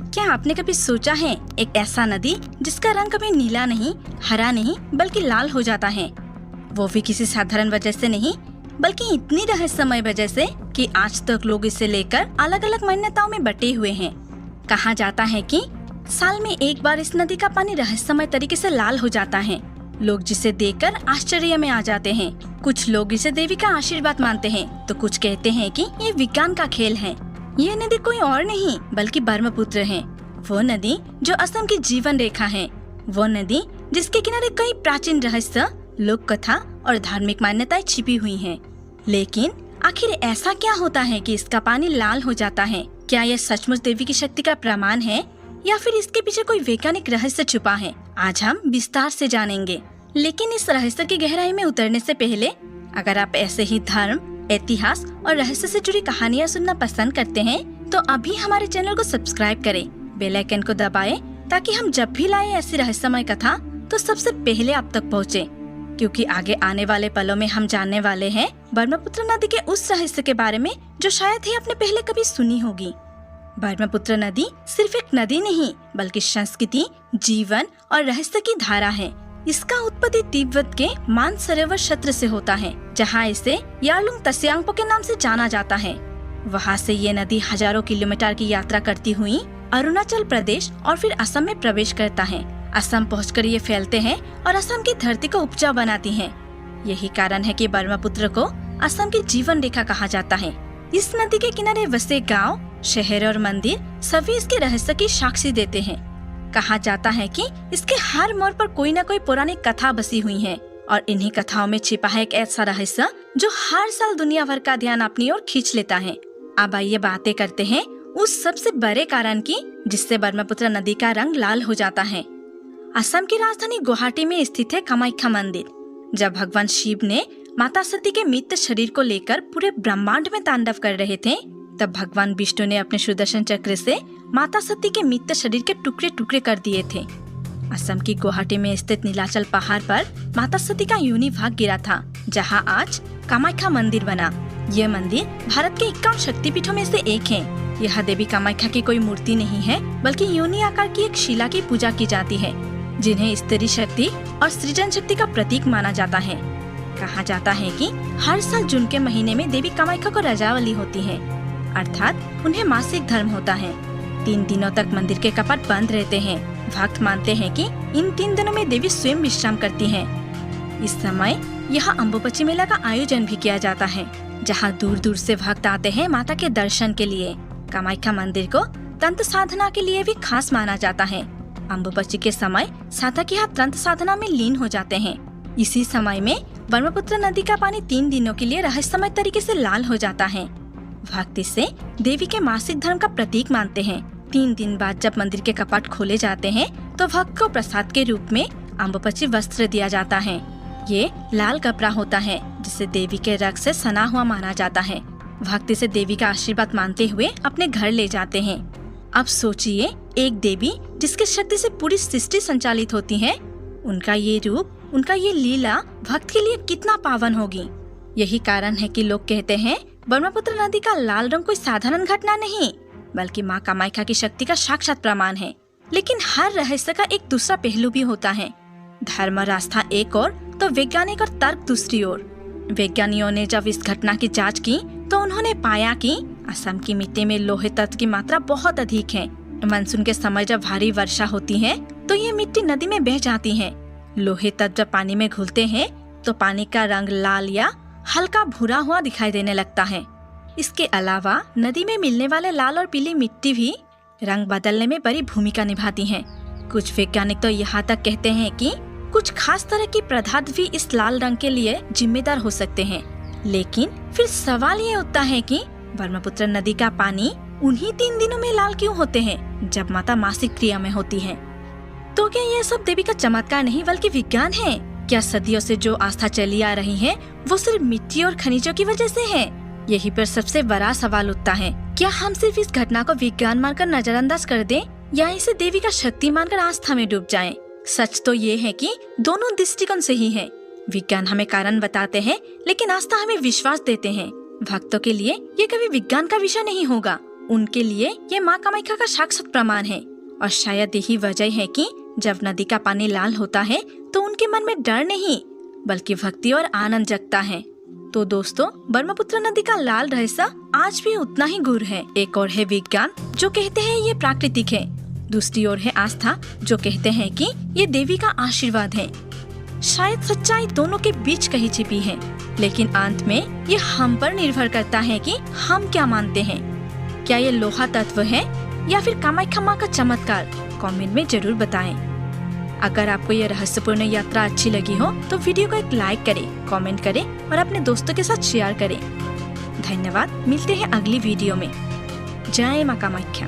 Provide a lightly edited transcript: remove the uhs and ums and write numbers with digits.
क्या आपने कभी सोचा है एक ऐसा नदी जिसका रंग कभी नीला नहीं, हरा नहीं बल्कि लाल हो जाता है, वो भी किसी साधारण वजह से नहीं बल्कि इतनी रहस्यमय वजह से कि आज तक लोग इसे लेकर अलग अलग मान्यताओं में बटे हुए हैं। कहा जाता है कि साल में एक बार इस नदी का पानी रहस्यमय तरीके से लाल हो जाता है। लोग जिसे देखकर आश्चर्य में आ जाते हैं। कुछ लोग इसे देवी का आशीर्वाद मानते हैं तो कुछ कहते हैं कि ये विज्ञान का खेल है। ये नदी कोई और नहीं बल्कि ब्रह्मपुत्र है, वो नदी जो असम की जीवन रेखा है, वो नदी जिसके किनारे कई प्राचीन रहस्य, लोक कथा और धार्मिक मान्यताएं छिपी हुई हैं। लेकिन आखिर ऐसा क्या होता है कि इसका पानी लाल हो जाता है? क्या यह सचमुच देवी की शक्ति का प्रमाण है या फिर इसके पीछे कोई वैज्ञानिक रहस्य छुपा है? आज हम विस्तार से जानेंगे। लेकिन इस रहस्य की गहराई में उतरने से पहले अगर आप ऐसे ही धर्म, इतिहास और रहस्य से जुड़ी कहानियाँ सुनना पसंद करते हैं तो अभी हमारे चैनल को सब्सक्राइब करें, बेल आइकन को दबाएं ताकि हम जब भी लाए ऐसी रहस्यमय कथा तो सबसे पहले आप तक पहुँचे। क्योंकि आगे आने वाले पलों में हम जानने वाले हैं ब्रह्मपुत्र नदी के उस रहस्य के बारे में जो शायद ही आपने पहले कभी सुनी होगी। ब्रह्मपुत्र नदी सिर्फ एक नदी नहीं बल्कि संस्कृति, जीवन और रहस्य की धारा है। इसका उत्पत्ति तिब्बत के मानसरोवर क्षेत्र से होता है, जहाँ इसे यारलुंग तस्यांगपो के नाम से जाना जाता है। वहाँ से ये नदी हजारों किलोमीटर की यात्रा करती हुई अरुणाचल प्रदेश और फिर असम में प्रवेश करता है। असम पहुंचकर ये फैलते हैं और असम की धरती को उपजाऊ बनाती हैं। यही कारण है कि ब्रह्मपुत्र को असम की जीवन रेखा कहा जाता है। इस नदी के किनारे बसे गांव, शहर और मंदिर सभी इसके रहस्य की साक्षी देते हैं। कहा जाता है कि इसके हर मोड़ पर कोई न कोई पौराणिक कथा बसी हुई है और इन्हीं कथाओं में छिपा है एक ऐसा रहस्य जो हर साल दुनिया भर का ध्यान अपनी ओर खींच लेता है। अब आइए बातें करते हैं उस सबसे बड़े कारण की जिससे ब्रह्मपुत्र नदी का रंग लाल हो जाता है। असम की राजधानी गुवाहाटी में स्थित है कामाख्या मंदिर। जब भगवान शिव ने माता सती के मृत शरीर को लेकर पूरे ब्रह्मांड में तांडव कर रहे थे, तब भगवान विष्णु ने अपने सुदर्शन चक्र से माता सती के मृत शरीर के टुकड़े टुकड़े कर दिए थे। असम की गुवाहाटी में स्थित नीलाचल पहाड़ पर माता सती का योनि भाग गिरा था, जहां आज कामाख्या मंदिर बना। यह मंदिर भारत के 51 शक्तिपीठों में से एक है। यह देवी कामाख्या की कोई मूर्ति नहीं है बल्कि योनि आकार की एक शिला की पूजा की जाती है, जिन्हें स्त्री शक्ति और सृजन शक्ति का प्रतीक माना जाता है। कहा जाता है कि हर साल जून के महीने में देवी कामाख्या को रजावली होती है, अर्थात उन्हें मासिक धर्म होता है। 3 दिनों तक मंदिर के कपाट बंद रहते हैं। भक्त मानते हैं कि इन 3 दिनों में देवी स्वयं विश्राम करती हैं। इस समय यहाँ अम्बुबच्ची मेला का आयोजन भी किया जाता है, जहाँ दूर दूर से भक्त आते हैं माता के दर्शन के लिए। कामाख्या मंदिर को तंत्र साधना के लिए भी खास माना जाता है। अम्बुबच्ची के समय साधक यहाँ तंत्र साधना में लीन हो जाते हैं। इसी समय में ब्रह्मपुत्र नदी का पानी 3 दिनों के लिए रहस्यमय तरीके से लाल हो जाता है। भक्त इसे देवी के मासिक धर्म का प्रतीक मानते हैं। 3 दिन बाद जब मंदिर के कपाट खोले जाते हैं तो भक्त को प्रसाद के रूप में अम्बुबच्ची वस्त्र दिया जाता है। ये लाल कपड़ा होता है जिसे देवी के रक्त से सना हुआ माना जाता है। भक्त इसे देवी का आशीर्वाद मानते हुए अपने घर ले जाते हैं। अब सोचिए, एक देवी जिसके शक्ति से पूरी सृष्टि संचालित होती है, उनका ये रूप, उनका ये लीला भक्त के लिए कितना पावन होगी। यही कारण है कि लोग कहते हैं ब्रह्मपुत्र नदी का लाल रंग कोई साधारण घटना नहीं बल्कि माँ कामाख्या की शक्ति का साक्षात प्रमाण है। लेकिन हर रहस्य का एक दूसरा पहलू भी होता है। धर्म और आस्था एक ओर तो वैज्ञानिक और तर्क दूसरी ओर। वैज्ञानिकों ने जब इस घटना की जाँच की तो उन्होंने पाया कि असम की मिट्टी में लोहे तत्व की मात्रा बहुत अधिक है। मानसून के समय जब भारी वर्षा होती है तो ये मिट्टी नदी में बह जाती है। लोहे तत्व जब पानी में घुलते हैं तो पानी का रंग लाल या हल्का भूरा हुआ दिखाई देने लगता है। इसके अलावा नदी में मिलने वाले लाल और पीली मिट्टी भी रंग बदलने में बड़ी भूमिका निभाती हैं। कुछ वैज्ञानिक तो यहाँ तक कहते हैं कि कुछ खास तरह की पदार्थ भी इस लाल रंग के लिए जिम्मेदार हो सकते हैं। लेकिन फिर सवाल ये उठता है कि ब्रह्मपुत्र नदी का पानी उन्हीं 3 दिनों में लाल क्यों होते हैं जब माता मासिक क्रिया में होती है? तो क्या यह सब देवी का चमत्कार नहीं बल्कि विज्ञान है? क्या सदियों से जो आस्था चली आ रही है वो सिर्फ मिट्टी और खनिजों की वजह से है? यही पर सबसे बड़ा सवाल उठता है, क्या हम सिर्फ इस घटना को विज्ञान मानकर नजरअंदाज कर दें या इसे देवी का शक्ति मानकर आस्था में डूब जाएं? सच तो ये है कि दोनों दृष्टिकोण सही है। विज्ञान हमें कारण बताते हैं लेकिन आस्था हमें विश्वास देते हैं। भक्तों के लिए ये कभी विज्ञान का विषय नहीं होगा उनके लिए ये माँ कामाख्या का साक्षात प्रमाण है। और शायद यही वजह है कि जब नदी का पानी लाल होता है तो उनके मन में डर नहीं बल्कि भक्ति और आनंद जगता है। तो दोस्तों, ब्रह्मपुत्र नदी का लाल रहस्य आज भी उतना ही गूढ़ है। एक और है विज्ञान जो कहते हैं ये प्राकृतिक है, दूसरी ओर है आस्था जो कहते हैं कि ये देवी का आशीर्वाद है। शायद सच्चाई दोनों के बीच कहीं छिपी है, लेकिन अंत में ये हम पर निर्भर करता है कि हम क्या मानते हैं। क्या ये लोहा तत्व है या फिर कामाख्या माँ का चमत्कार? कमेंट में जरूर बताएं। अगर आपको ये रहस्यपूर्ण यात्रा अच्छी लगी हो तो वीडियो को एक लाइक करें, कमेंट करें और अपने दोस्तों के साथ शेयर करें। धन्यवाद। मिलते हैं अगली वीडियो में। जय माँ कामाख्या।